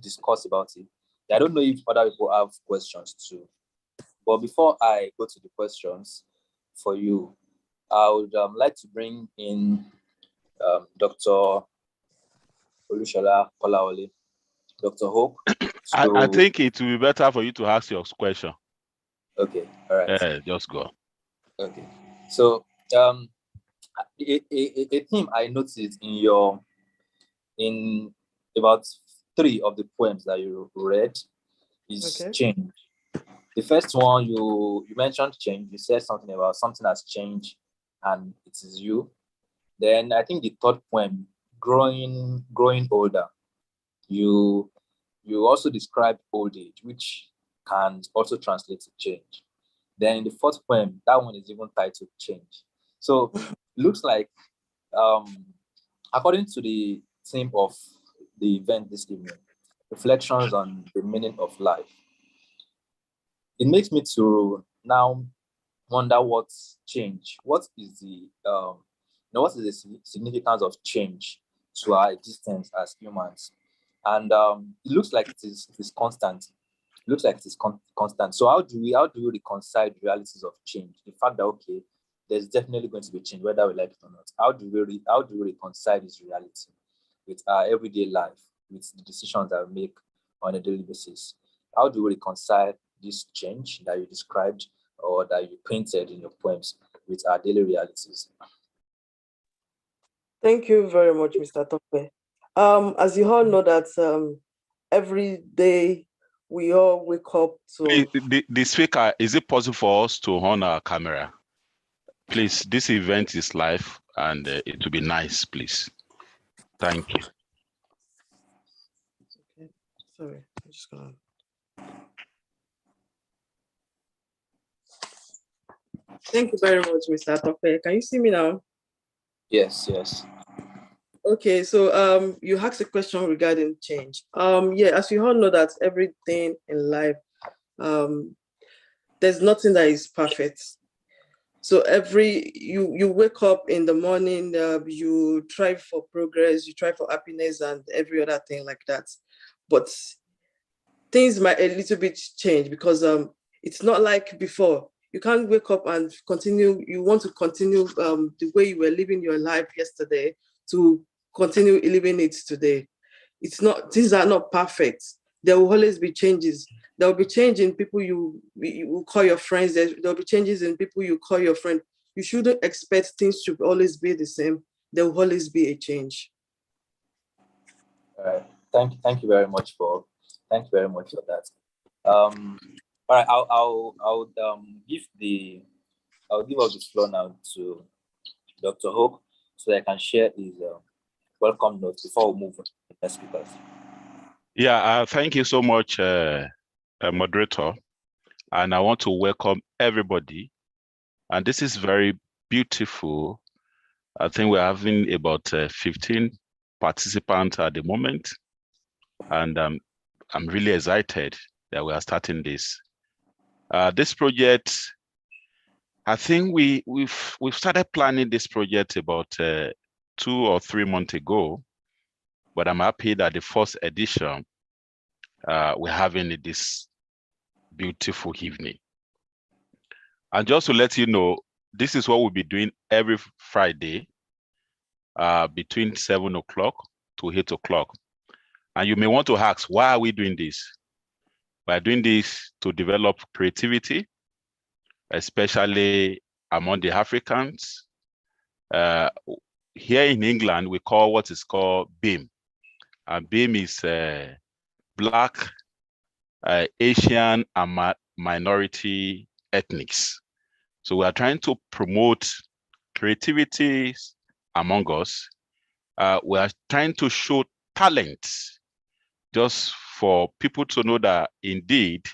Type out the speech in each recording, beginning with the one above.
discuss about it. I don't know if other people have questions too. But before I go to the questions for you, I would like to bring in Dr. Olushola Kolawole, Dr. Hope. I think it will be better for you to ask your question. Okay, all right. Just go. Okay, so a theme I noticed in about 3 of the poems that you read is change. The first one, you mentioned change. You said something about something has changed and it is you. Then I think the third poem, growing older, you also described old age, which can also translate to change. Then in the fourth poem, that one is even titled change. So looks like, according to the theme of the event this evening, reflections on the meaning of life, it makes me to now wonder what's change. What is the significance of change to our existence as humans? And it looks like it is constant. It looks like it is constant. So how do we reconcile the realities of change? The fact that there's definitely going to be change, whether we like it or not. How do we reconcile this reality with our everyday life, with the decisions that we make on a daily basis? How do we reconcile this change that you described or that you painted in your poems with our daily realities? Thank you very much, Mr. Tope. As you all know that every day we all wake up to... The speaker, is it possible for us to on our camera? Please, this event is live and it will be nice, please. Thank you. Okay, sorry, I'm just gonna... Thank you very much, Mr. Tope. Can you see me now? Yes. Okay, so you asked a question regarding change. Yeah, as you all know that everything in life, there's nothing that is perfect. So you wake up in the morning, you try for progress, you try for happiness and every other thing like that. But things might a little bit change because it's not like before. You can't wake up and continue. You want to continue the way you were living your life yesterday to continue living it today. It's not. Things are not perfect. There will always be changes. There will be change in people you call your friends. There will be changes in people you call your friend. You shouldn't expect things to always be the same. There will always be a change. All right. Thank you very much for that. All right. I'll give up the floor now to Dr. Hope so that I can share his welcome notes before we move on to the next speakers. Yeah, thank you so much, moderator. And I want to welcome everybody. And this is very beautiful. I think we're having about 15 participants at the moment. And I'm really excited that we are starting this. This project, I think we've started planning this project about 2 or 3 months ago. But I'm happy that the first edition, we're having this beautiful evening. And just to let you know, this is what we'll be doing every Friday between 7 o'clock to 8 o'clock. And you may want to ask, why are we doing this? We're doing this to develop creativity, especially among the Africans. Here in England, we call what is called BEAM. And BEAM is Black, Asian, and minority ethnics. So we are trying to promote creativity among us. We are trying to show talent just for people to know that indeed,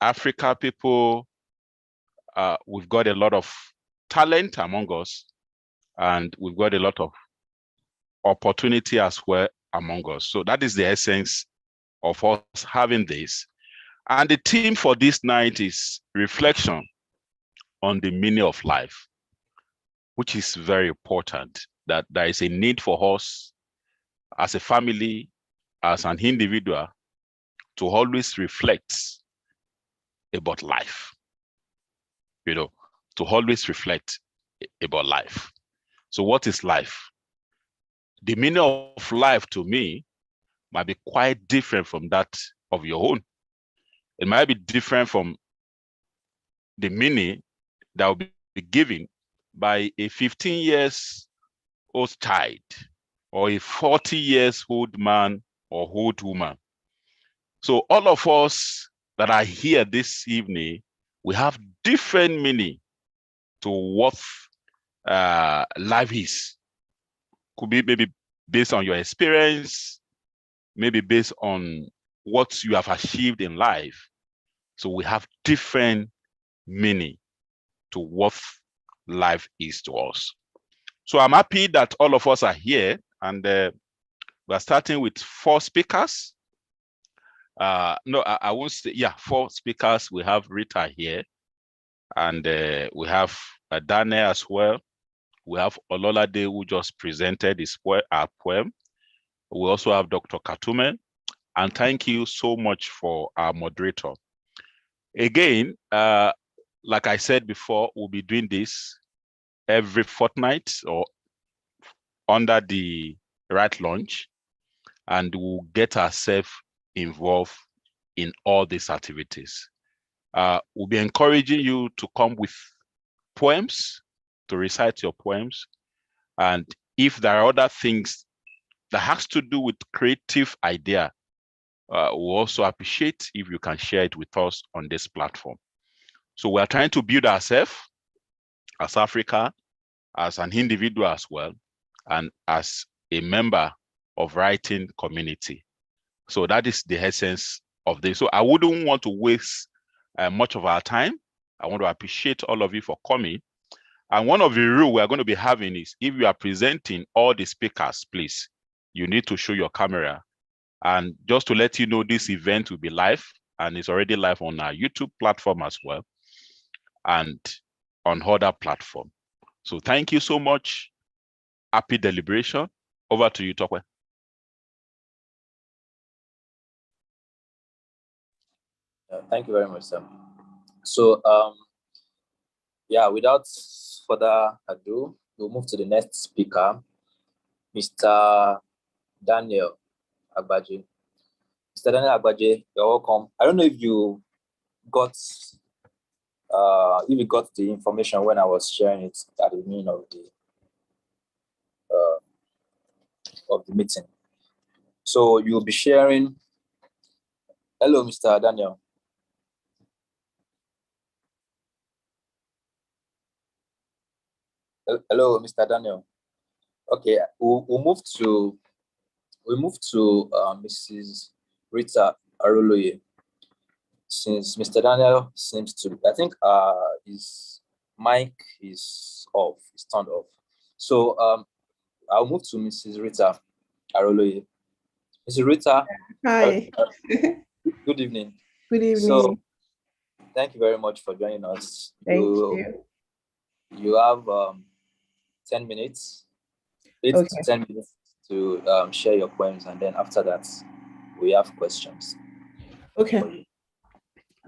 Africa people, we've got a lot of talent among us, and we've got a lot of opportunity as well among us. So that is the essence of us having this. And the theme for this night is reflection on the meaning of life, which is very important, that there is a need for us as a family, as an individual to always reflect about life, to always reflect about life. So what is life? The meaning of life to me might be quite different from that of your own. It might be different from the meaning that will be given by a 15 years old child or a 40 years old man or old woman. So all of us that are here this evening, we have different meaning to what life is. Could be maybe based on your experience, maybe based on what you have achieved in life. So we have different meaning to what life is to us. So I'm happy that all of us are here, and we're starting with 4 speakers. No, I won't say, 4 speakers. We have Rita here, and we have Daniel as well. We have Ololade, who just presented our poem. We also have Dr. Katume, and thank you so much for our moderator. Again, like I said before, we'll be doing this every fortnight or under the Right Launch, and we'll get ourselves involved in all these activities. We'll be encouraging you to come with poems, to recite your poems. And if there are other things that has to do with creative idea, we'll also appreciate if you can share it with us on this platform. So we're trying to build ourselves as Africa, as an individual as well, and as a member of writing community. So that is the essence of this. So I wouldn't want to waste much of our time. I want to appreciate all of you for coming. And one of the rules we're going to be having is, if you are presenting all the speakers, please, you need to show your camera. And just to let you know, this event will be live, and it's already live on our YouTube platform as well, and on other platform. So thank you so much. Happy deliberation. Over to you, Tokwe. Thank you very much, sir. So, without further ado, we'll move to the next speaker, Mr. Daniel Agbaje. Mr. Daniel Agbaje, you're welcome. I don't know if you got the information when I was sharing it at the beginning of the meeting. So you'll be sharing. Hello, Mr. Daniel. Hello, Mr. Daniel. Okay, we'll move to Mrs. Rita Aroloye. Since Mr. Daniel seems to, I think his mic is off, it's turned off. So I'll move to Mrs. Rita Aroloye. Mrs. Rita. Hi. Good evening. Good evening. So thank you very much for joining us. Thank you. You have 10 minutes, 8 to 10 minutes to share your poems, and then after that, we have questions. Okay.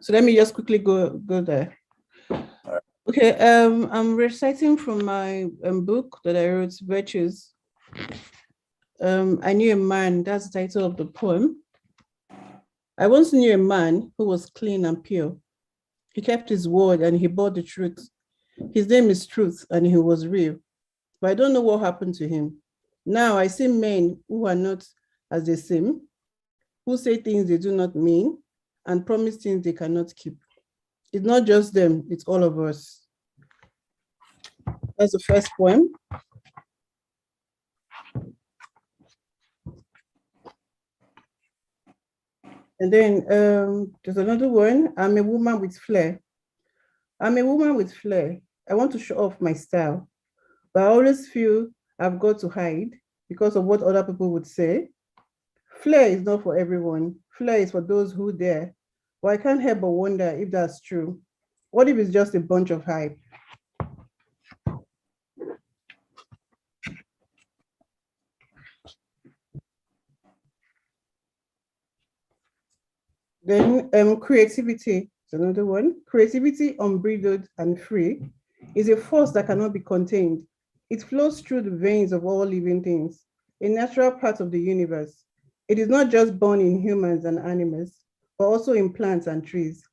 So let me just quickly go there. Right. Okay, I'm reciting from my book that I wrote, Virtues. I knew a man, that's the title of the poem. I once knew a man who was clean and pure. He kept his word and he bore the truth. His name is Truth and he was real. But I don't know what happened to him. Now I see men who are not as they seem, who say things they do not mean and promise things they cannot keep. It's not just them, it's all of us. That's the first poem. And then there's another one. I'm a woman with flair. I'm a woman with flair. I want to show off my style, but I always feel I've got to hide because of what other people would say. Flair is not for everyone. Flair is for those who dare. But I can't help but wonder if that's true. What if it's just a bunch of hype? Then creativity is another one. Creativity, unbridled and free, is a force that cannot be contained. It flows through the veins of all living things, a natural part of the universe. It is not just born in humans and animals, but also in plants and trees.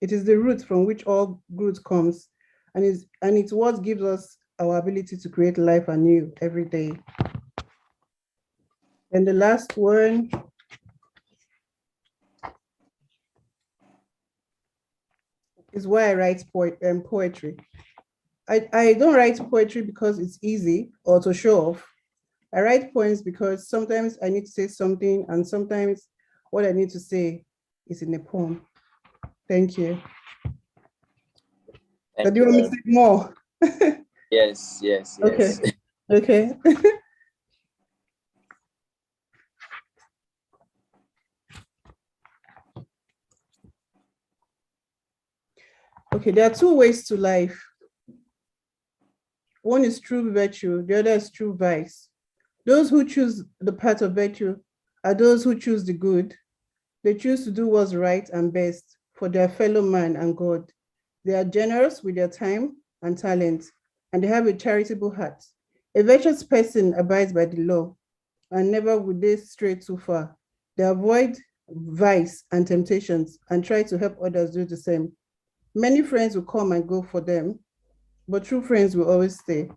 It is the root from which all growth comes, and it's what gives us our ability to create life anew every day. And the last one is why I write poetry. I don't write poetry because it's easy or to show off. I write poems because sometimes I need to say something, and sometimes what I need to say is in a poem. Thank you. Do you want me to say more? Yes. Okay. Okay. Okay, there are two ways to life. One is true virtue, the other is true vice. Those who choose the path of virtue are those who choose the good. They choose to do what's right and best for their fellow man and God. They are generous with their time and talent, and they have a charitable heart. A virtuous person abides by the law, and never would they stray too far. They avoid vice and temptations and try to help others do the same. Many friends will come and go for them, but true friends will always stay.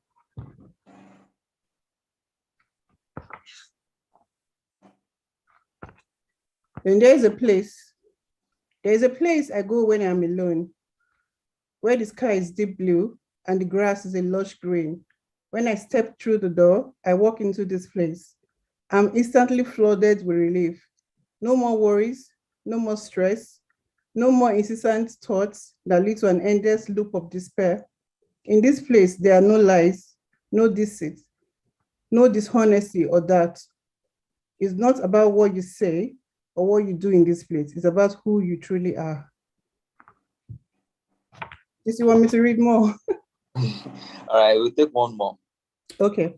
Then there's a place I go when I'm alone, where the sky is deep blue and the grass is a lush green. When I step through the door, I walk into this place. I'm instantly flooded with relief. No more worries, no more stress, no more incessant thoughts that lead to an endless loop of despair. In this place, there are no lies, no deceit, no dishonesty or doubt. It's not about what you say or what you do in this place. It's about who you truly are. Do you want me to read more? All right, we'll take one more. Okay.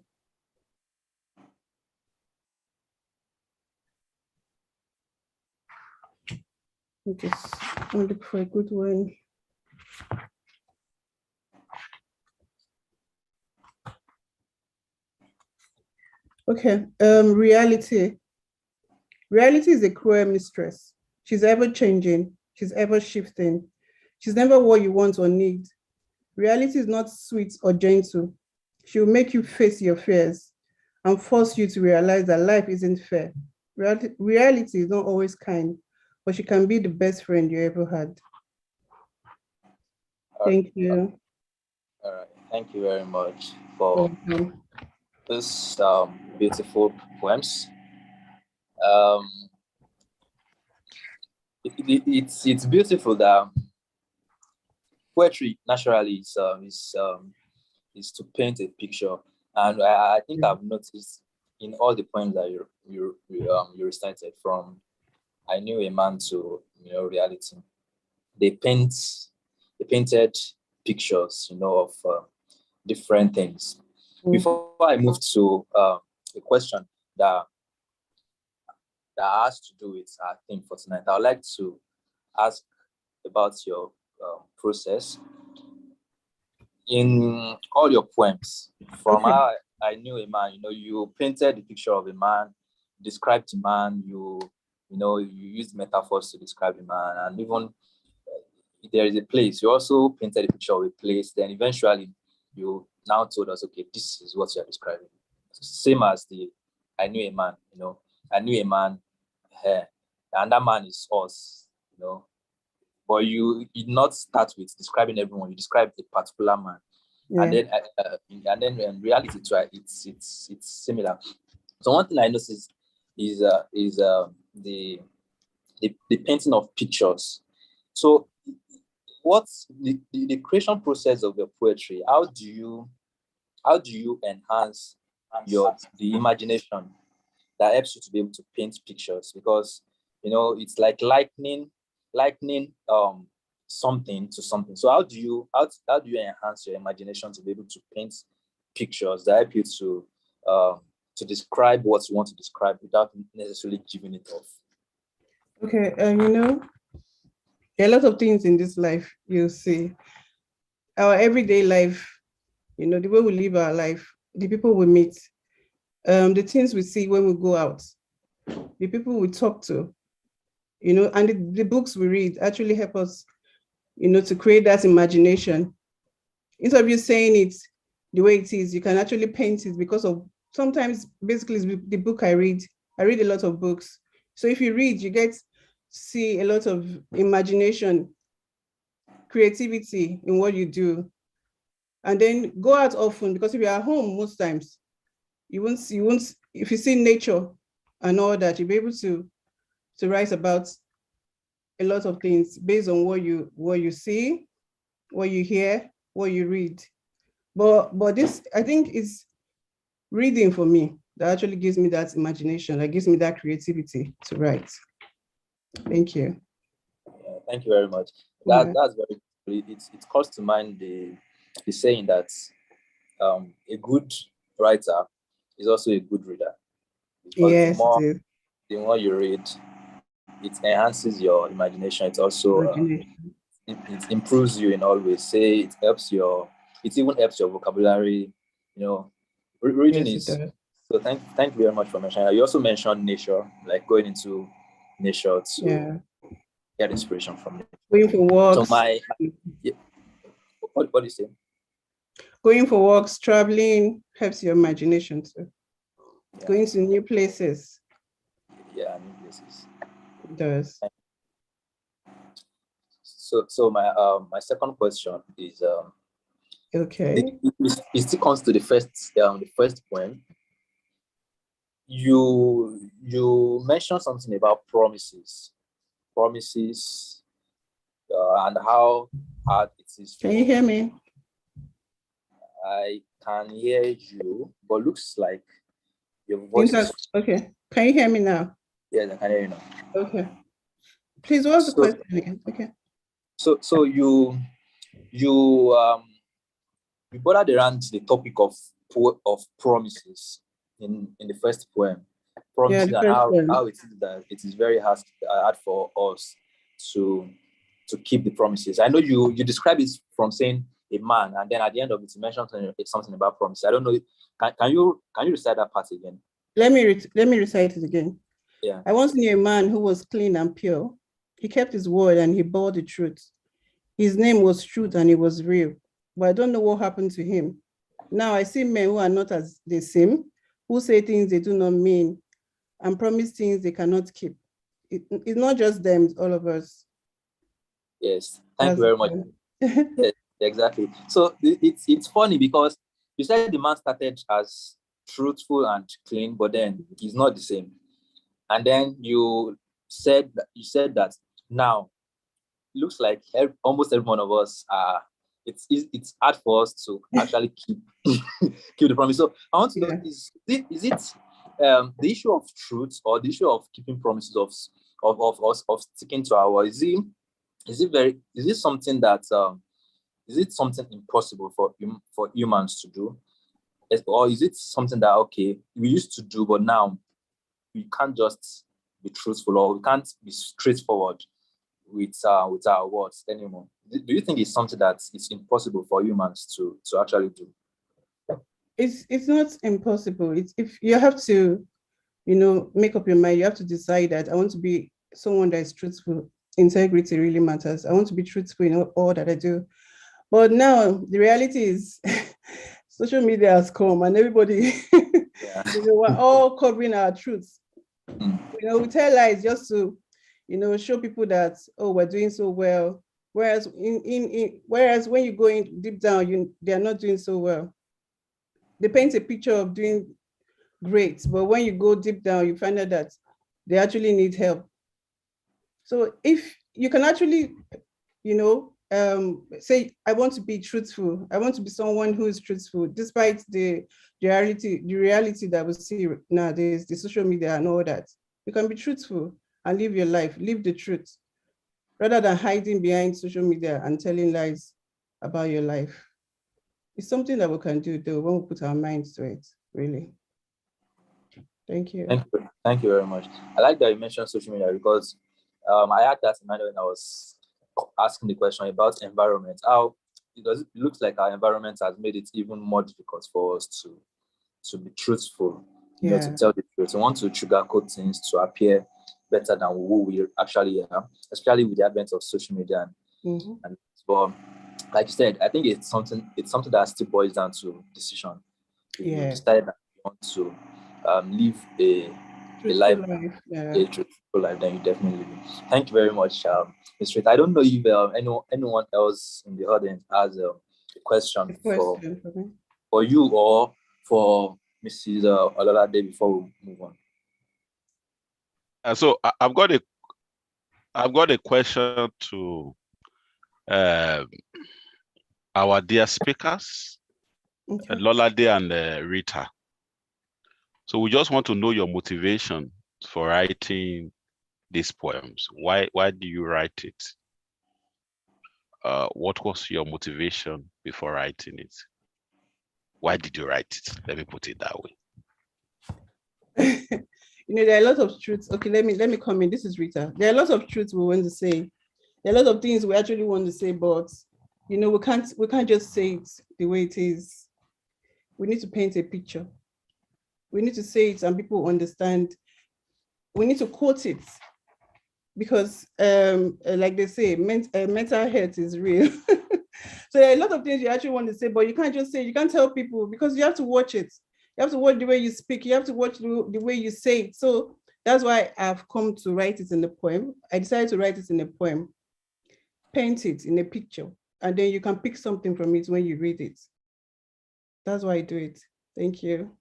Okay, I'll look for a good one. Okay, reality. Reality is a cruel mistress. She's ever changing, she's ever shifting. She's never what you want or need. Reality is not sweet or gentle. She will make you face your fears and force you to realize that life isn't fair. Reality is not always kind, but she can be the best friend you ever had. Thank you. All right, thank you very much for this beautiful poems. It's beautiful that poetry naturally is to paint a picture, and I think I've noticed in all the poems that you recited, from I Knew a Man to Reality, they painted pictures of different things. Before I move to a question that has to do with our theme for tonight, I would like to ask about your process in all your poems. From how I Knew a Man, you painted the picture of a man, described the man, you used metaphors to describe a man, and even there is a place. You also painted a picture of a place. Then eventually, you now told us, okay, this is what you're describing. Same as the I Knew a Man. I knew a man, and that man is us. But you did not start with describing everyone. You described a particular man, and then in reality, it's similar. So one thing I noticed is the painting of pictures. So what's the creation process of your poetry? How do you enhance the imagination that helps you to be able to paint pictures? Because it's like likening something to something. So how do you enhance your imagination to be able to paint pictures that help you to describe what you want to describe without necessarily giving it off? Okay, There are a lot of things in this life you see. Our everyday life, the way we live our life, the people we meet, the things we see when we go out, the people we talk to, and the books we read actually help us, to create that imagination. Instead of you saying it the way it is, you can actually paint it because of sometimes basically it's the book I read a lot of books. So if you read, you get to see a lot of imagination, creativity in what you do. And then go out often, because if you're at home most times, you won't, if you see nature and all that, you'll be able to write about a lot of things based on what you see, what you hear, what you read. But this, I think, is reading for me that actually gives me that imagination, that gives me that creativity to write. Thank you. Thank you very much. Yeah. That's very. It calls to mind the saying that a good writer is also a good reader. Because Yes, the more you read, it enhances your imagination. It also it improves you in all ways. Say it even helps your vocabulary. Reading yes, is. So thank you very much for mentioning. You also mentioned nature, like going into nature to get inspiration from it. Going for walks. So what do you say? Going for walks, traveling helps your imagination too. Yeah. Going to new places. Yeah, new places. It does. So my second question is okay. It still comes to the first point. You mentioned something about promises, and how hard it is. Can you hear me? I can hear you, but looks like your voice is... Okay. Can you hear me now? Yes, I can hear you now. Okay. Please, what's the question again? Okay. So you bothered around the topic of promises in the first poem. Promises, and how it is that it is very hard for us to keep the promises. I know you describe it from saying a man, and then at the end of it, you mentioned something about promises. I don't know. Can you recite that part again? Let me recite it again. Yeah. I once knew a man who was clean and pure. He kept his word and he bore the truth. His name was Truth and he was real. But I don't know what happened to him. Now I see men who are not as they seem, who say things they do not mean and promise things they cannot keep. It's not just them, it's all of us. Yes, thank you very much. Yes, exactly. So it's funny because you said the man started as truthful and clean, but then he's not the same. And then you said that now it looks like almost every one of us it's hard for us to actually keep the promise. So I want to know, is it the issue of truth or the issue of keeping promises of sticking to our word? Is it something that is it something impossible for humans to do, or is it something that we used to do but now we can't just be truthful, or we can't be straightforward with our words anymore? Do you think it's something that it's impossible for humans to actually do? It's not impossible. It's if you have to, make up your mind. You have to decide that I want to be someone that is truthful. Integrity really matters. I want to be truthful in all that I do. But now the reality is social media has come and everybody, we're all covering our truths. We tell lies just to, show people that, we're doing so well. Whereas when you go in deep down, they are not doing so well. They paint a picture of doing great, but when you go deep down, you find out that they actually need help. So if you can actually, say, I want to be truthful. I want to be someone who is truthful, despite the reality that we see nowadays, the social media and all that. You can be truthful and live your life, live the truth, rather than hiding behind social media and telling lies about your life. It's something that we can do, though, when we put our minds to it, really. Thank you. Thank you very much. I like that you mentioned social media because I had that in mind when I was asking the question about environment. How it looks like our environment has made it even more difficult for us to be truthful, to tell the truth. We want to sugarcoat things to appear better than who we actually are, especially with the advent of social media. And but like you said, I think it's something that still boils down to decision. If you decide that you want to live a life, a truthful life, then you definitely will. Thank you very much, Ms. Rita. I don't know if anyone else in the audience has a question for you or for Mrs. Ololade before we move on. So I've got a question to our dear speakers, Lolade and Rita. So we just want to know your motivation for writing these poems. Why do you write it? What was your motivation before writing it? Why did you write it? Let me put it that way. There are a lot of truths. Okay, let me come in. This is Rita. There are a lot of truths we want to say. There are a lot of things we actually want to say, but we can't just say it the way it is. We need to paint a picture. We need to say it and people understand. We need to quote it because, like they say, mental health is real. So there are a lot of things you actually want to say, but you can't just say, you can't tell people because you have to watch it. You have to watch the way you speak. You have to watch the way you say it. So that's why I've come to write it in a poem. I decided to write it in a poem, paint it in a picture, and then you can pick something from it when you read it. That's why I do it. Thank you.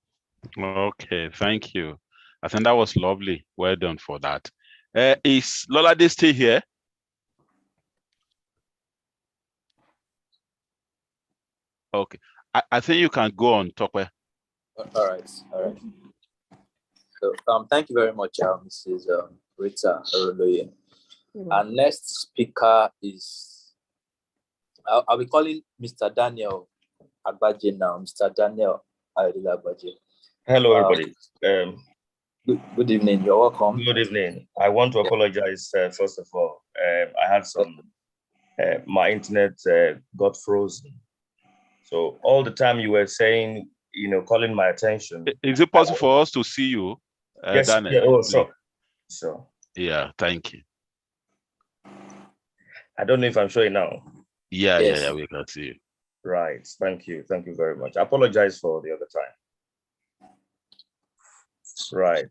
Okay, thank you. I think that was lovely. Well done for that. Is Lolade still here? Okay, I think you can go on, Tope. All right. So thank you very much, Mrs. Rita Aroloye. Our next speaker is, I'll be calling Mr. Daniel Agbaje now. Mr. Daniel Agbaje. Hello, everybody. Good evening. You're welcome. Good evening. I want to apologize, first of all. I had some, my internet got frozen. So all the time you were saying, calling my attention. Is it possible for us to see you? Yes. Daniel, so. Yeah, thank you. I don't know if I'm showing now. Yeah, we can see you. Right. Thank you very much. I apologize for the other time. Right.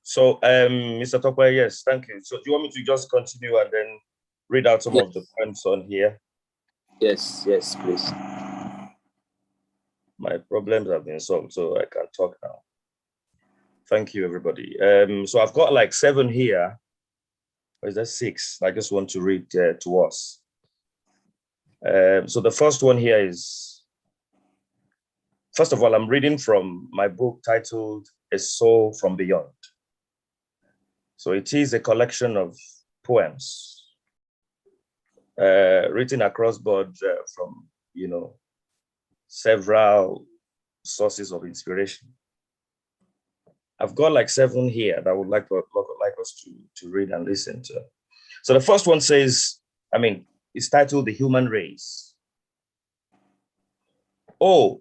So, Mr. Tope, yes, thank you. So do you want me to just continue and then read out some of the points on here? Yes, please. My problems have been solved, so I can talk now. Thank you, everybody. So I've got like 7 here. Or is that 6? I just want to read to us. So the first one here is, first of all, I'm reading from my book titled A Soul from Beyond. So it is a collection of poems written across board from, several sources of inspiration. I've got like 7 here that I would like us to read and listen to. So the first one says, it's titled The Human Race. Oh,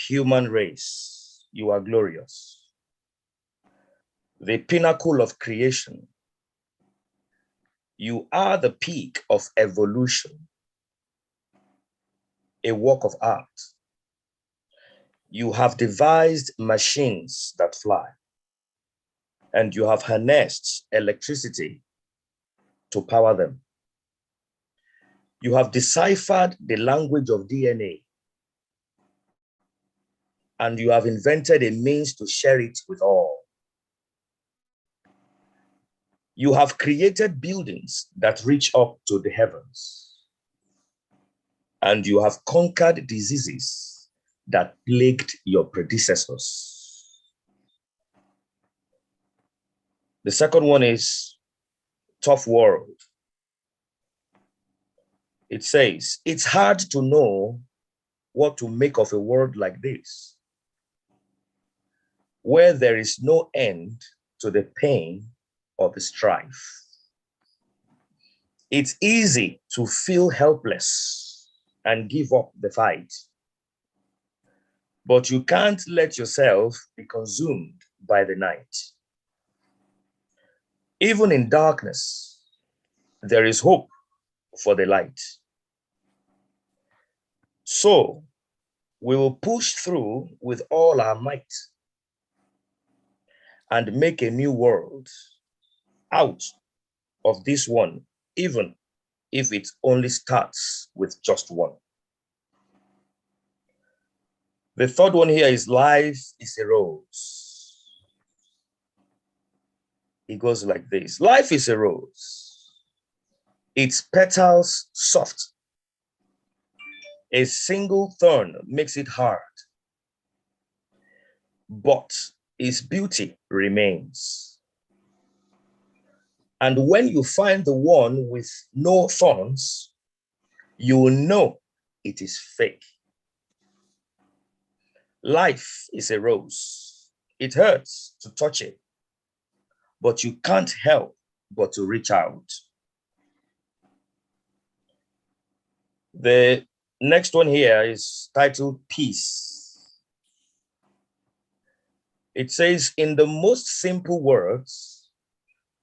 human race, you are glorious. The pinnacle of creation. You are the peak of evolution, a work of art. You have devised machines that fly, and you have harnessed electricity to power them. You have deciphered the language of DNA, and you have invented a means to share it with all. You have created buildings that reach up to the heavens, and you have conquered diseases that plagued your predecessors. The second one is Tough World. It says, it's hard to know what to make of a world like this, where there is no end to the pain or the strife. It's easy to feel helpless and give up the fight. But you can't let yourself be consumed by the night. Even in darkness, there is hope for the light. So we will push through with all our might and make a new world out of this one, even if it only starts with just one. The third one here is life is a rose. It goes like this. Life is a rose. Its petals soft. A single thorn makes it hard, but its beauty remains. And when you find the one with no thorns, you will know it is fake. Life is a rose. It hurts to touch it, but you can't help but to reach out. The next one here is titled Peace. It says, in the most simple words,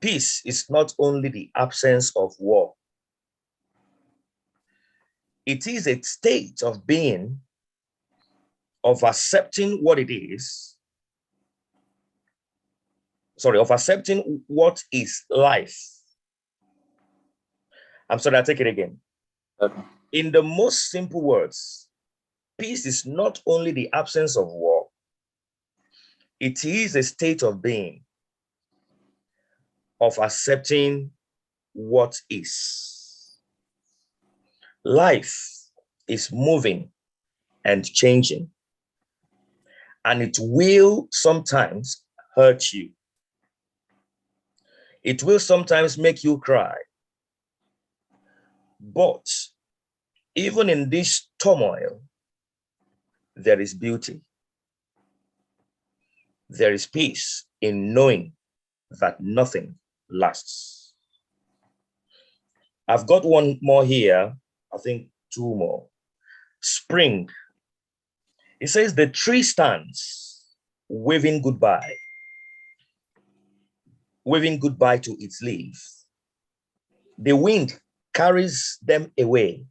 peace is not only the absence of war. It is a state of being, of accepting what it is. Of accepting what is life. I'm sorry, I'll take it again. Okay. In the most simple words, peace is not only the absence of war, it is a state of being, of accepting what is. Life is moving and changing, and it will sometimes hurt you. It will sometimes make you cry. But even in this turmoil, there is beauty. There is peace in knowing that nothing lasts. I've got one more here, I think two more. Spring. It says the tree stands waving goodbye to its leaves. The wind carries them away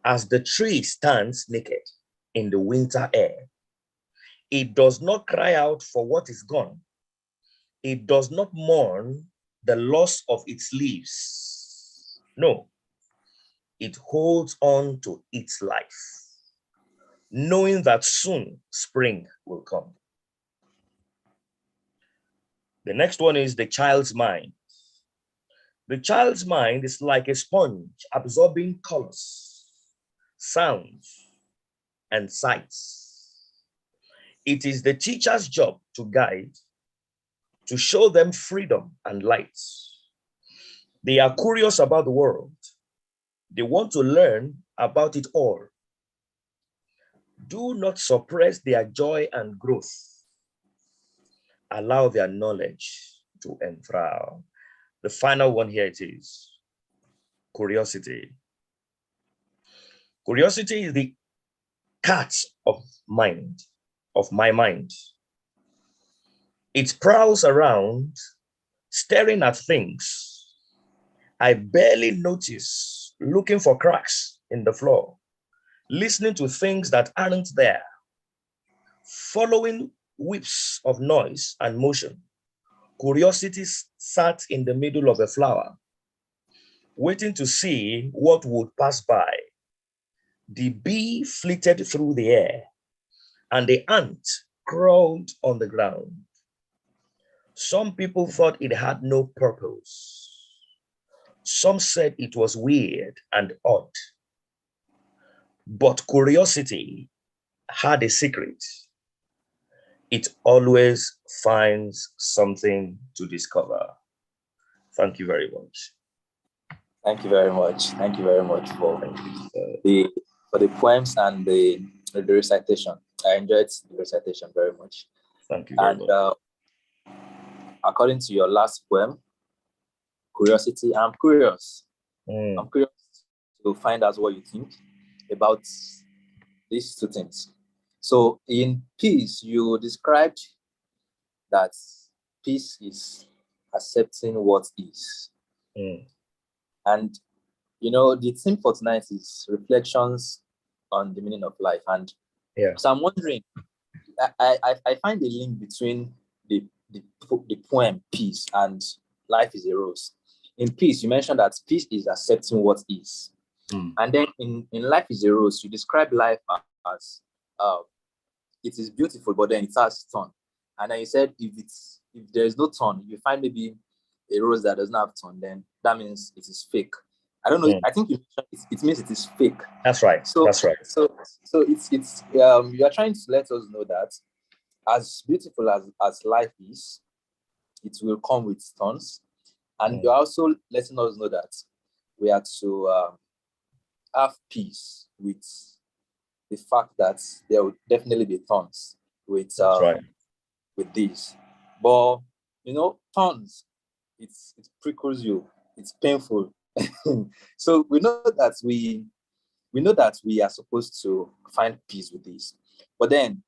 as the tree stands naked in the winter air. It does not cry out for what is gone. It does not mourn the loss of its leaves. No, it holds on to its life, knowing that soon spring will come. The next one is the child's mind. The child's mind is like a sponge absorbing colors, sounds, and sights. It is the teacher's job to guide, to show them freedom and light. They are curious about the world. They want to learn about it all. Do not suppress their joy and growth. Allow their knowledge to enthrall. The final one here it is curiosity. Curiosity is the cat of my mind. It prowls around, staring at things I barely notice, looking for cracks in the floor, listening to things that aren't there, following whips of noise and motion. Curiosity sat in the middle of a flower, waiting to see what would pass by. The bee flitted through the air, and the ant crawled on the ground. Some people thought it had no purpose. Some said it was weird and odd. But curiosity had a secret. It always finds something to discover. Thank you very much. Thank you very much. Thank you very much for the poems and the recitation. I enjoyed the recitation very much. Thank you very much. According to your last poem, curiosity, I'm curious. I'm curious to find out what you think about these two things. So in peace, you described that peace is accepting what is. And the theme for tonight is reflections on the meaning of life. And so I'm wondering, I find a link between the poem Peace and Life is a Rose. In Peace, you mentioned that peace is accepting what is. And then in Life is a Rose, you describe life as it is beautiful, but then it has thorn. And then you said if there is no thorn, you find maybe a rose that doesn't have thorn, then that means it is fake. I don't know. I think you mentioned it means it is fake. That's right. So that's right. So it's you are trying to let us know that as beautiful as life is, it will come with thorns, and you're also letting us know that we are to have peace with the fact that there will definitely be thorns with with this. But thorns, it prickles you, it's painful. So we know that we are supposed to find peace with this, but then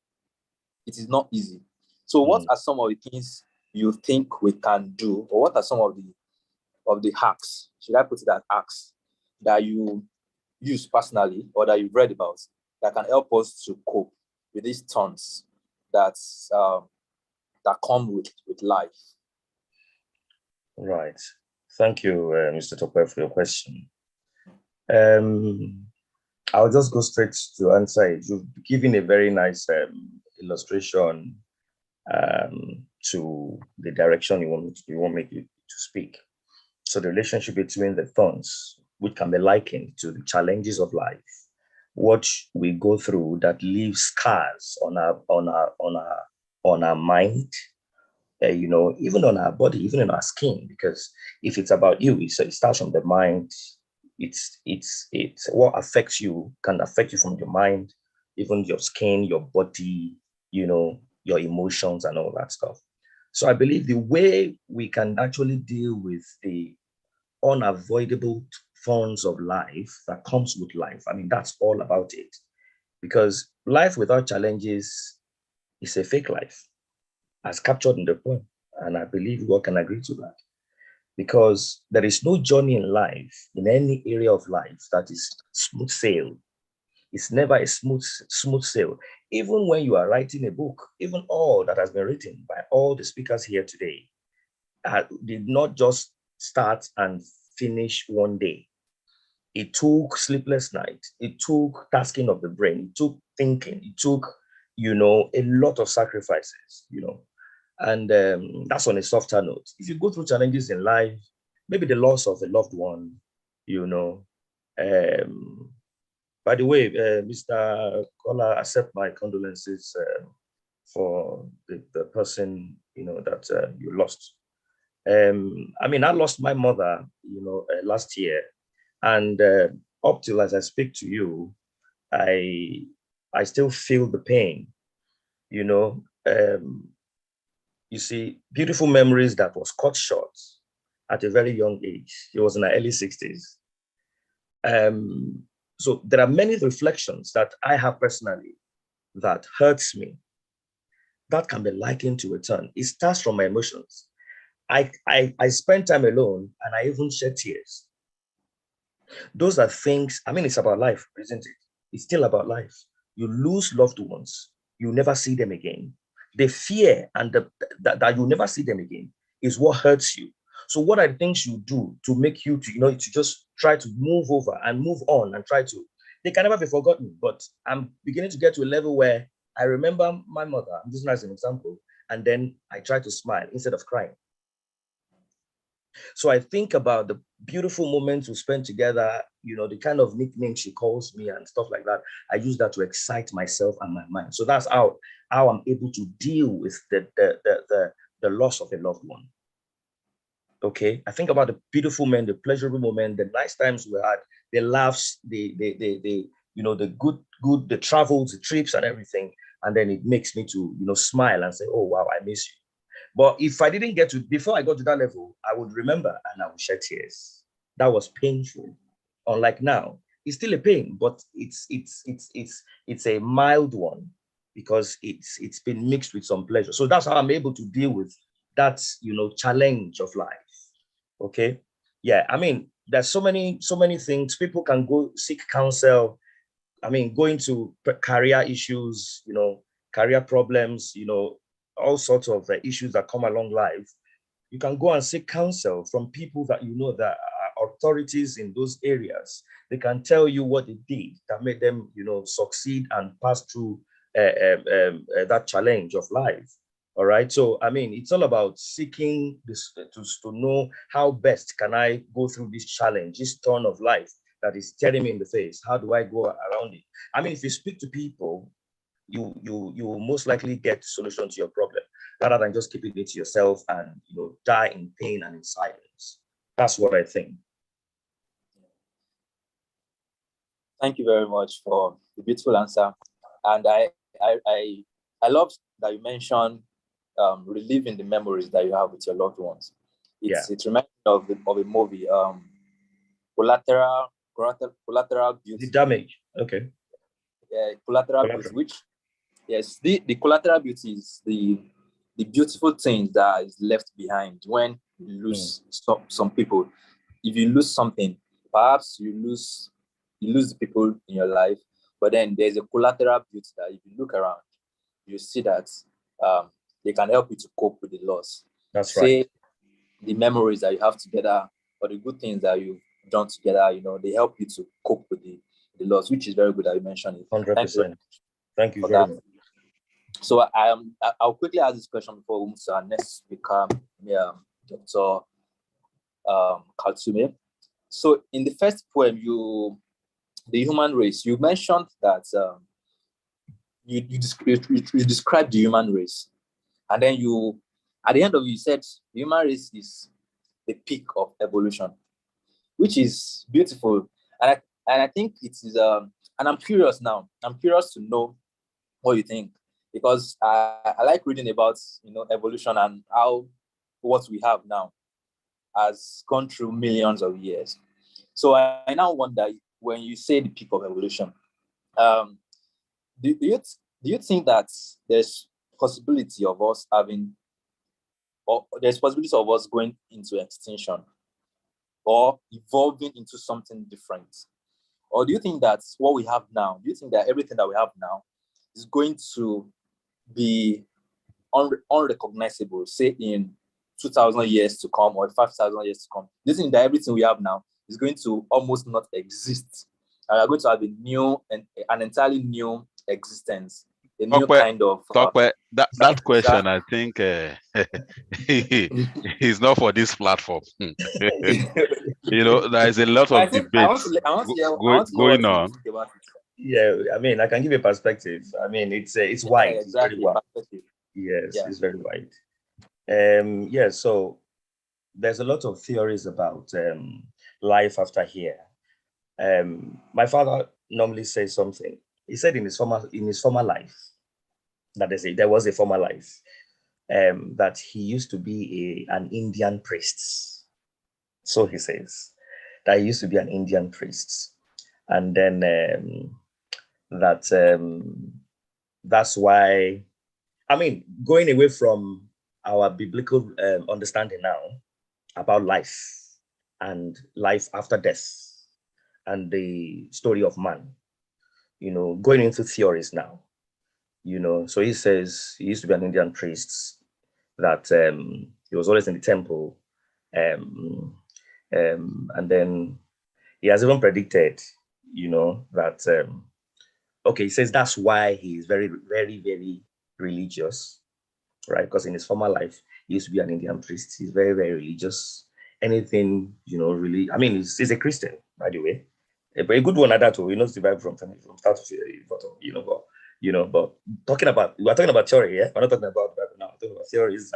it is not easy. So what are some of the things you think we can do, or what are some of the hacks, should I put it as hacks, that you use personally or that you've read about that can help us to cope with these thorns that come with life? Right. Thank you, Mr. Topper, for your question. I'll just go straight to answer it. You've given a very nice illustration to the direction you want me to speak. So the relationship between the thorns, which can be likened to the challenges of life, what we go through that leaves scars on our mind, even on our body, even in our skin. Because if it's about you, it starts from the mind. It's what affects you can affect you from your mind, even your skin, your body, your emotions and all that stuff. So I believe the way we can actually deal with the unavoidable thorns of life that comes with life, I mean, that's all about it. Because life without challenges is a fake life, as captured in the poem. And I believe we all can agree to that. Because there is no journey in life, in any area of life, that is smooth sail. It's never a smooth sail. Even when you are writing a book, even all that has been written by all the speakers here today did not just start and finish one day. It took sleepless nights. It took tasking of the brain. It took thinking. It took, a lot of sacrifices, And that's on a softer note. If you go through challenges in life, maybe the loss of a loved one, by the way, Mr. Kola, accept my condolences for the person, that you lost. I mean, I lost my mother, last year. And up till as I speak to you, I still feel the pain, You see, beautiful memories that was cut short at a very young age. It was in the early 60s. So there are many reflections that I have personally that hurts me. That can be likened to a turn. It starts from my emotions. I spend time alone and I even shed tears. Those are things, I mean, it's about life, isn't it? It's still about life. You lose loved ones, you never see them again. The fear and that you never see them again is what hurts you. So what are the things you do to make you to just try to move over and move on and they can never be forgotten. But I'm beginning to get to a level where I remember my mother, I'm using as an example, and then I try to smile instead of crying. So I think about the beautiful moments we spent together, the kind of nickname she calls me and stuff like that. I use that to excite myself and my mind. So that's how I'm able to deal with the loss of a loved one. Okay, I think about the beautiful moment, the pleasurable moment, the nice times we had, the laughs, the good, the travels, the trips and everything. And then it makes me to, smile and say, oh, wow, I miss you. But if I didn't before I got to that level, I would remember and I would shed tears. that was painful. Unlike now, it's still a pain, but it's a mild one because it's been mixed with some pleasure. So that's how I'm able to deal with that, challenge of life. Okay. Yeah. I mean, there's so many things people can go seek counsel. I mean, going to career issues, career problems, all sorts of issues that come along life. You can go and seek counsel from people that that are authorities in those areas. They can tell you what they did that made them, succeed and pass through that challenge of life. All right. So, I mean, it's all about seeking this to know how best can I go through this challenge, this turn of life that is staring me in the face. How do I go around it? I mean, if you speak to people, you will most likely get the solution to your problem rather than just keeping it to yourself and die in pain and in silence. That's what I think. Thank you very much for the beautiful answer. And I love that you mentioned reliving the memories that you have with your loved ones. It reminds me of a movie, Collateral Beauty. The damage. Okay. Collateral Beauty, which yes, the collateral beauty is the beautiful things that is left behind when you lose some people. If you lose something, perhaps you lose the people in your life, but then there's a collateral beauty that if you look around, you see that they can help you to cope with the loss. That's right. The memories that you have together or the good things that you've done together, they help you to cope with the loss, which is very good that you mentioned it. 100%. Thank you very much. So I'll quickly ask this question before we move to our next speaker, Dr. Kaltume. So in the first poem, the human race, you mentioned that you described the human race, and then at the end of it, you said the human race is the peak of evolution, which is beautiful, and I think it is. And I'm curious now. I'm curious to know what you think, because I like reading about evolution and how what we have now has gone through millions of years. So I now wonder, when you say the peak of evolution, do you think that there's possibility of us there's possibility of us going into extinction or evolving into something different? Or do you think that what we have now, do you think that everything that we have now is going to be unrecognizable, say in 2,000 years to come or 5,000 years to come? Do you think that everything we have now is going to almost not exist? And we're going to have an entirely new existence, a new kind of... that question, I think, is not for this platform. There is a lot of debate going on. Yeah, I mean, I can give a perspective. I mean, it's wide. Exactly. It's very wide. Yes, it's very wide. So there's a lot of theories about life after here. My father normally says something. He said in his former life that there was a former life, that he used to be an Indian priest. So he says that he used to be an Indian priest, and then that's why. I mean, going away from our biblical understanding now about life and life after death and the story of man, going into theories now, so he says he used to be an Indian priest, that he was always in the temple, and then he has even predicted, that, he says that's why he's very, very, very religious, right? Because in his former life, he used to be an Indian priest. He's very, very religious. Anything, really, I mean, he's a Christian, by the way. But a good one at that too. He knows the Bible from start to bottom, but we're talking about theory, yeah? We're not talking about the Bible now. We're talking about theories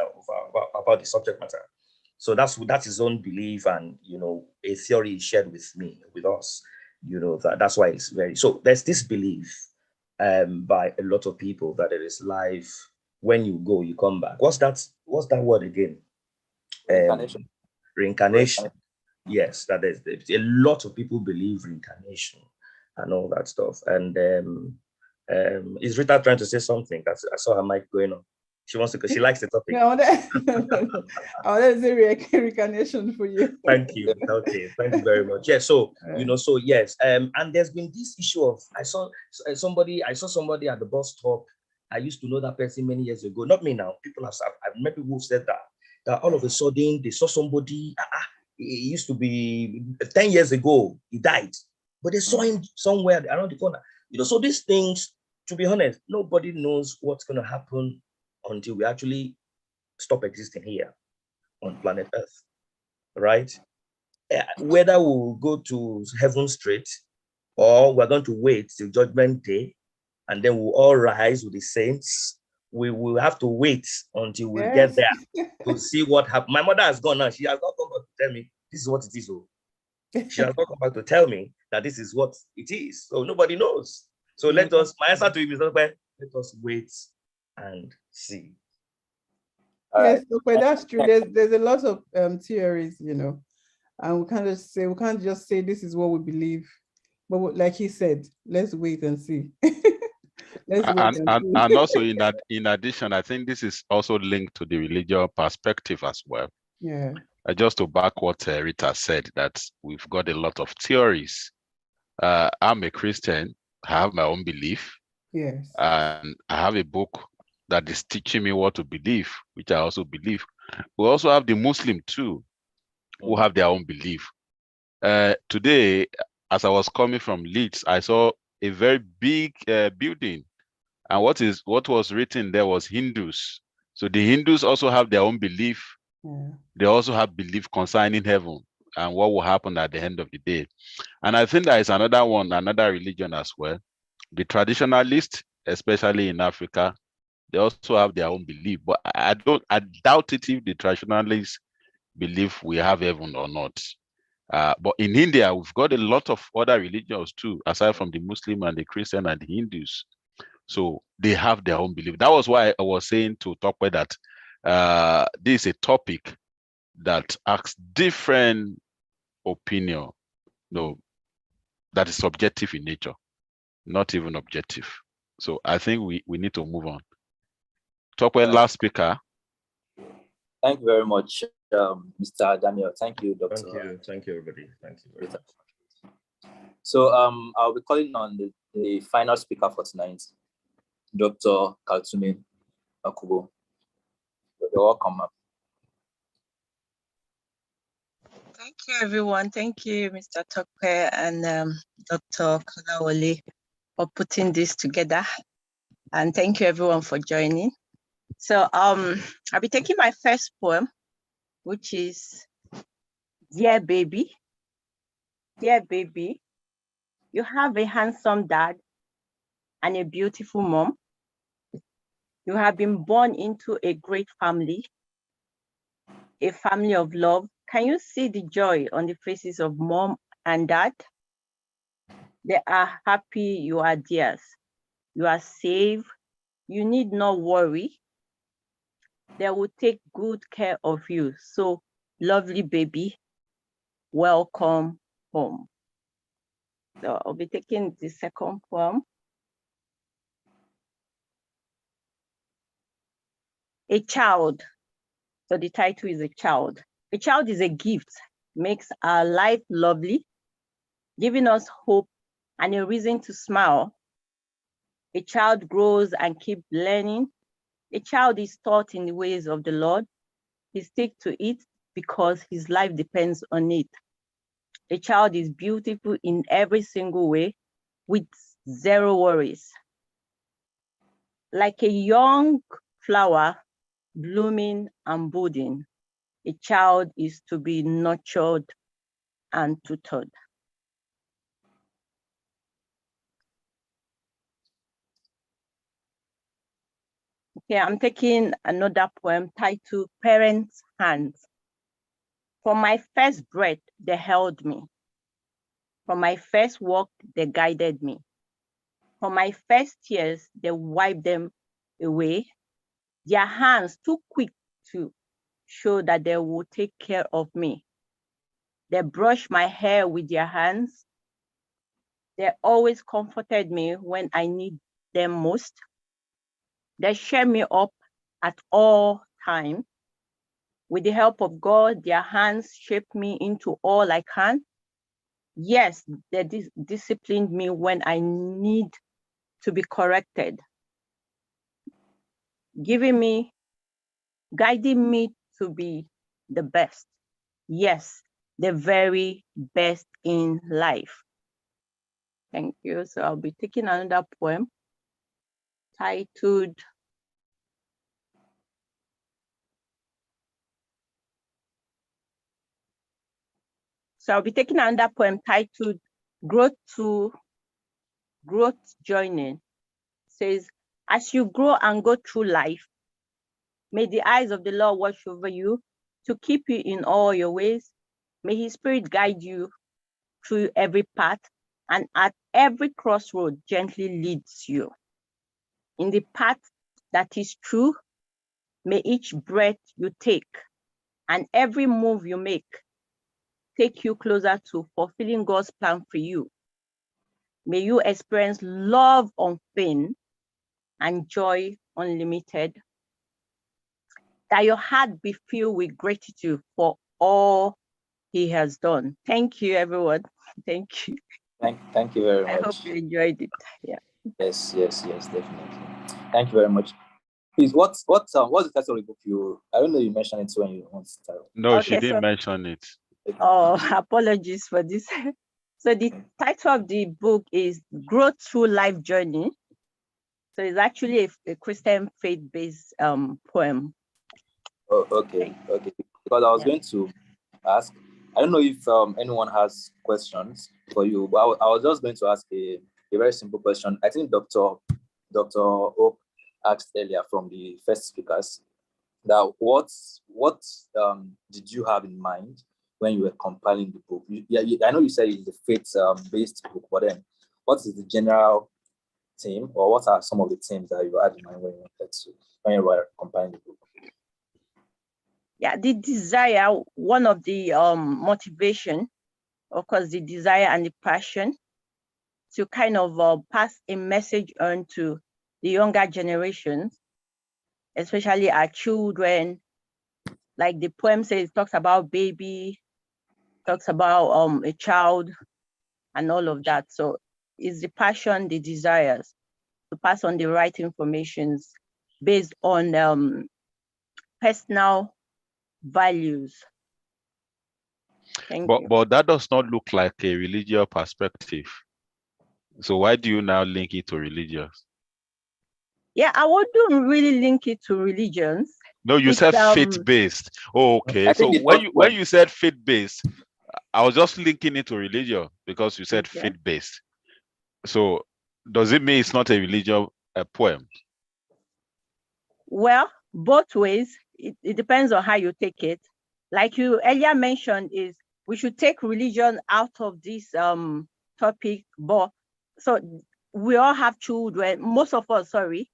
about the subject matter. So that's his own belief, and a theory shared with us. That's why it's very. So there's this belief by a lot of people that there is life. When you go, you come back. What's that word again? Reincarnation. Yes, that is a lot of people believe reincarnation and all that stuff. And is Rita trying to say something? I saw her mic going on. She wants to. She likes the topic. No, I wanted to say reincarnation for you. Thank you. Okay, thank you very much. Yeah. So so yes. And there's been this issue of I saw somebody at the bus stop. I used to know that person many years ago. Not me now. I've met people who said that all of a sudden they saw somebody. It used to be 10 years ago. He died, but they saw him somewhere around the corner. So these things. To be honest, nobody knows what's going to happen until we actually stop existing here on planet Earth, right? Whether we'll go to heaven straight or we're going to wait till Judgment Day and then we'll all rise with the saints. We will have to wait until we get there to see what happens. My mother has gone now. She has not come back to tell me this is what it is. She has not come back to tell me that this is what it is. So nobody knows. So my answer to him is let us wait and see. Yes, but that's true. There's a lot of theories, and we can't just say this is what we believe. But like he said, let's wait and see. And also in addition, I think this is also linked to the religious perspective as well. Yeah. Just to back what Rita said, that we've got a lot of theories. I'm a Christian. I have my own belief. Yes. And I have a book that is teaching me what to believe, which I also believe. We also have the Muslim too, who have their own belief. Today, as I was coming from Leeds, I saw a very big building. And what was written there was Hindus. So the Hindus also have their own belief. Yeah. They also have belief concerning heaven and what will happen at the end of the day. And I think there is another religion as well. The traditionalists, especially in Africa, they also have their own belief. But I doubt it if the traditionalists believe we have heaven or not. But in India, we've got a lot of other religions too, aside from the Muslim and the Christian and the Hindus. So they have their own belief. That was why I was saying to Tokwe that this is a topic that asks different opinion, that is subjective in nature, not even objective. So I think we need to move on. Tokwe, last speaker. Thank you very much, Mr. Daniel. Thank you, Dr. Thank you, everybody. Thank you very much. So I'll be calling on the final speaker for tonight, Dr. Kaltume Akubo. You're welcome, ma'am. Thank you, everyone. Thank you, Mr. Tokwe and Dr. Kolawole for putting this together. And thank you, everyone, for joining. So I'll be taking my first poem, which is Dear Baby. Dear baby, you have a handsome dad and a beautiful mom. You have been born into a great family, a family of love. Can you see the joy on the faces of mom and dad? They are happy you are theirs. You are safe. You need not worry. They will take good care of you. So, lovely baby, welcome home. So I'll be taking the second poem. A child. So the title is A Child. A child is a gift, makes our life lovely, giving us hope and a reason to smile. A child grows and keeps learning. A child is taught in the ways of the Lord. He sticks to it because his life depends on it. A child is beautiful in every single way with zero worries. Like a young flower blooming and budding, a child is to be nurtured and tutored. Okay, I'm taking another poem titled Parents' Hands. From my first breath, they held me. From my first walk, they guided me. From my first tears, they wiped them away. Their hands too quick to show that they will take care of me. They brush my hair with their hands. They always comforted me when I need them most. They cheer me up at all times. With the help of God, their hands shape me into all I can. Yes, they disciplined me when I need to be corrected, guiding me to be the best. Yes, the very best in life. Thank you. So I'll be taking another poem titled Growth Journey. It says, as you grow and go through life, may the eyes of the Lord watch over you to keep you in all your ways. May his spirit guide you through every path, and at every crossroad gently leads you. In the path that is true, may each breath you take and every move you make take you closer to fulfilling God's plan for you. May you experience love unfeigned and joy unlimited. That your heart be filled with gratitude for all he has done. Thank you, everyone. Thank you. Thank you very much. I hope you enjoyed it. Yeah. Yes, definitely. Thank you very much. Please, what's the title of the book? I don't know, you mentioned it when you want to start. No, Okay, she didn't mention it. Oh, apologies for this. So the title of the book is Growth Through Life Journey. So it's actually a Christian faith-based poem. Oh, okay. Because I was going to ask, I don't know if anyone has questions for you, but I was just going to ask a very simple question. I think Dr. Hope asked earlier from the first speakers that what did you have in mind when you were compiling the book? I know you said it's a faith-based book, but then what is the general theme, or what are some of the themes that you had in mind when you were compiling the book? Yeah, the desire, one of the motivation, of course, the desire and the passion to kind of pass a message on to the younger generations, especially our children. Like the poem says, talks about baby, talks about a child and all of that. So it's the passion, the desires to pass on the right informations based on personal values. Thank you. But that does not look like a religious perspective. So why do you now link it to religious? Yeah, I wouldn't really link it to religions. No, you said faith-based. Oh, okay. So when you said faith-based, I was just linking it to religion because you said faith-based. So does it mean it's not a religious poem? Well, both ways. It depends on how you take it. Like you earlier mentioned, is we should take religion out of this topic. But so we all have children, most of us, sorry,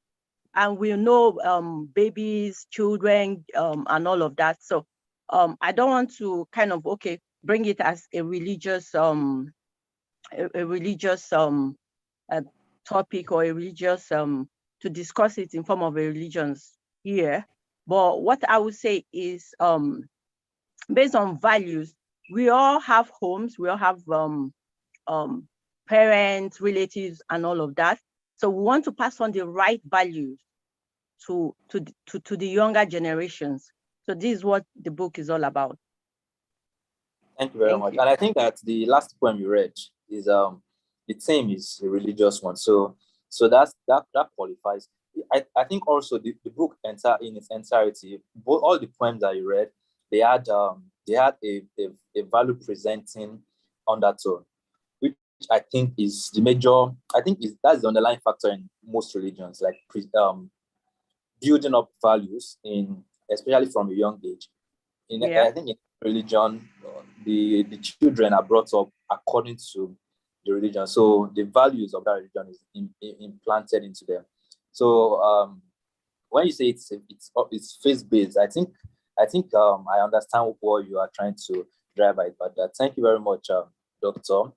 and we know babies, children, and all of that. So I don't want to kind of bring it as a religious topic or a religious to discuss it in form of a religions here. But what I would say is based on values, we all have homes, we all have parents, relatives, and all of that. So we want to pass on the right values to the younger generations. So this is what the book is all about. Thank you very much. And I think that the last poem you read is the theme is a religious one. So that qualifies. I think also the book in its entirety, all the poems that you read, they had a value presenting undertone, which I think is the major. That's the underlying factor in most religions, like building up values especially from a young age. I think in religion, the children are brought up according to the religion, so the values of that religion is implanted into them. So when you say it's faith-based, I think I understand what you are trying to drive by it. But thank you very much, Doctor.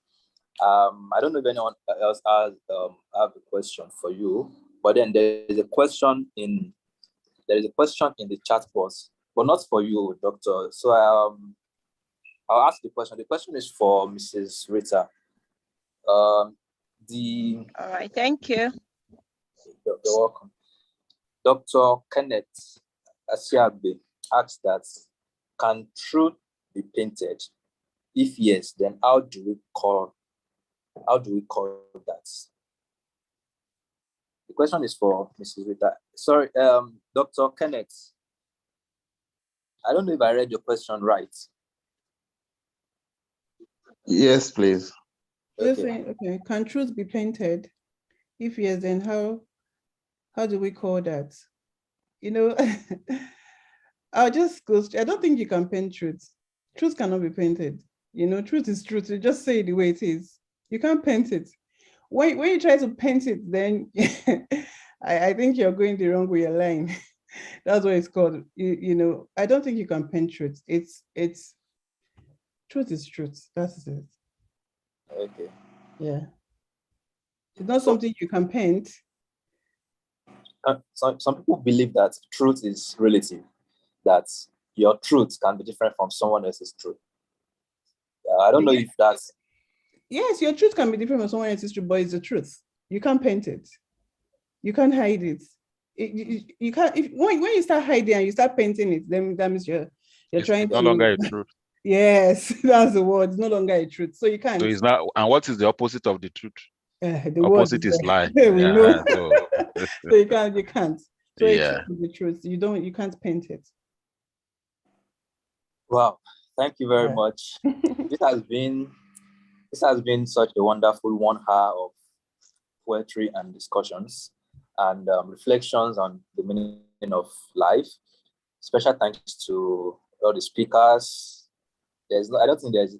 I don't know if anyone else has have a question for you, but then there is a question in the chat box, but not for you, Doctor. So I'll ask the question. The question is for Mrs. Rita. All right, thank you. You're welcome. Dr. Kenneth Asiabe asks that, can truth be painted? If yes, then how do we call that? The question is for Mrs. Rita. Sorry, Dr. Kenneth. I don't know if I read your question right. Yes, please. Okay. Okay. Can truth be painted? If yes, then how do we call that? You know, I'll just go. I don't think you can paint truth. Truth cannot be painted. You know, truth is truth. You just say it the way it is. You can't paint it. When you try to paint it, then I think you're going the wrong way. You're lying. That's what it's called. You know, I don't think you can paint truth. It's truth is truth. That's it. Okay. Yeah. It's not something you can paint. Some people believe that truth is relative, that your truth can be different from someone else's truth. I don't know if that's... Yes, your truth can be different from someone else's truth, but it's the truth. You can't paint it. You can't hide it. You can't. When you start hiding and you start painting it, then that means you're trying to... no longer a truth. Yes, that's the word. It's no longer a truth. So you can't. So it's not. And what is the opposite of the truth? The Opposite word is lie. We know. So, So you can't. So yeah. it's the truth. You can't paint it. Wow, thank you very much. This has been such a wonderful 1 hour of poetry and discussions and reflections on the meaning of life. Special thanks to all the speakers. I don't think there's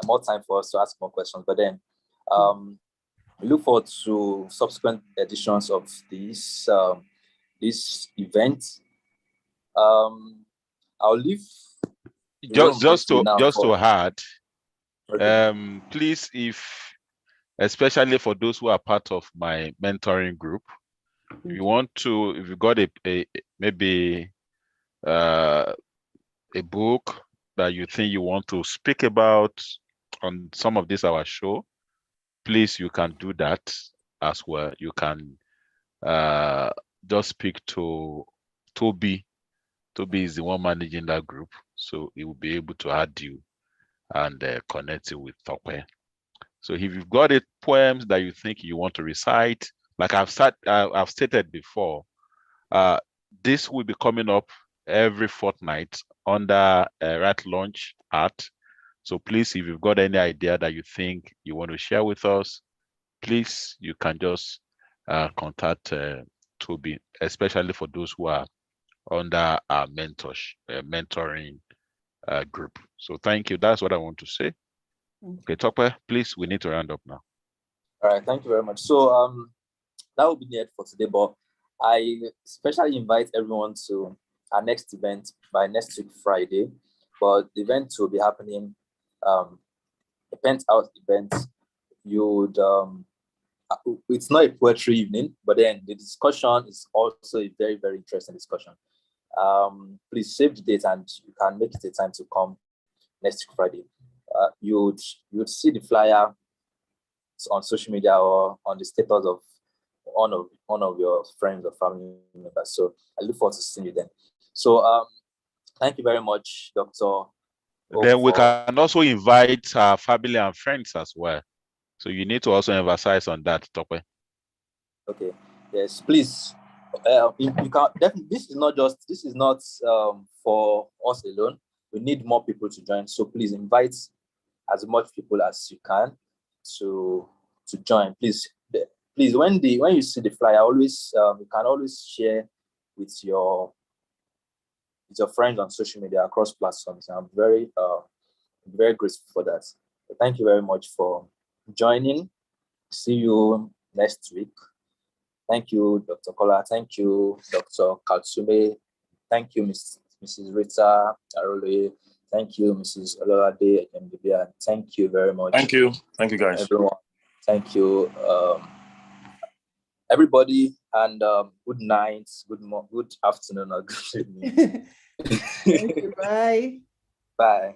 more time for us to ask more questions, but then we look forward to subsequent editions of this event. I'll leave just to add, okay. Please, especially for those who are part of my mentoring group, if you got maybe a book that you think you want to speak about on some of this our show, please, you can do that as well. You can just speak to Toby. Toby is the one managing that group, so he will be able to add you and connect you with Tokwe. So if you've got poems that you think you want to recite, like I've stated before, this will be coming up every fortnight under Write Launch Art. So please, if you've got any idea that you think you want to share with us, please, you can just contact Toby, especially for those who are under our mentoring group. So thank you. That's what I want to say. Okay, Tokwe, please, we need to round up now. All right, thank you very much. So that will be it for today, but I especially invite everyone to our next event by next week, Friday. But the event will be happening, a penthouse event. It's not a poetry evening, but then the discussion is also a very, very interesting discussion. Please save the date and you can make it a time to come next week, Friday. You would see the flyer on social media or on the status of one of your friends or family members. So I look forward to seeing you then. So thank you very much, Dr. Then we can also invite our family and friends as well. So you need to also emphasize on that, Tokwe. Okay. Yes, please. You can definitely. This is not for us alone. We need more people to join. So please invite as much people as you can to join. Please, when you see the flyer, always you can always share with your friends on social media across platforms. I'm very grateful for that. So thank you very much for joining. See you next week. Thank you, Dr. Kola. Thank you, Dr. Katsume. Thank you, Mrs. Rita Arole. Thank you, Mrs. Olorade Mbibia. Thank you very much. Thank you. Thank you, guys. Everyone. Thank you, everybody, and good night, good afternoon, or good evening. Thank you. Bye. Bye.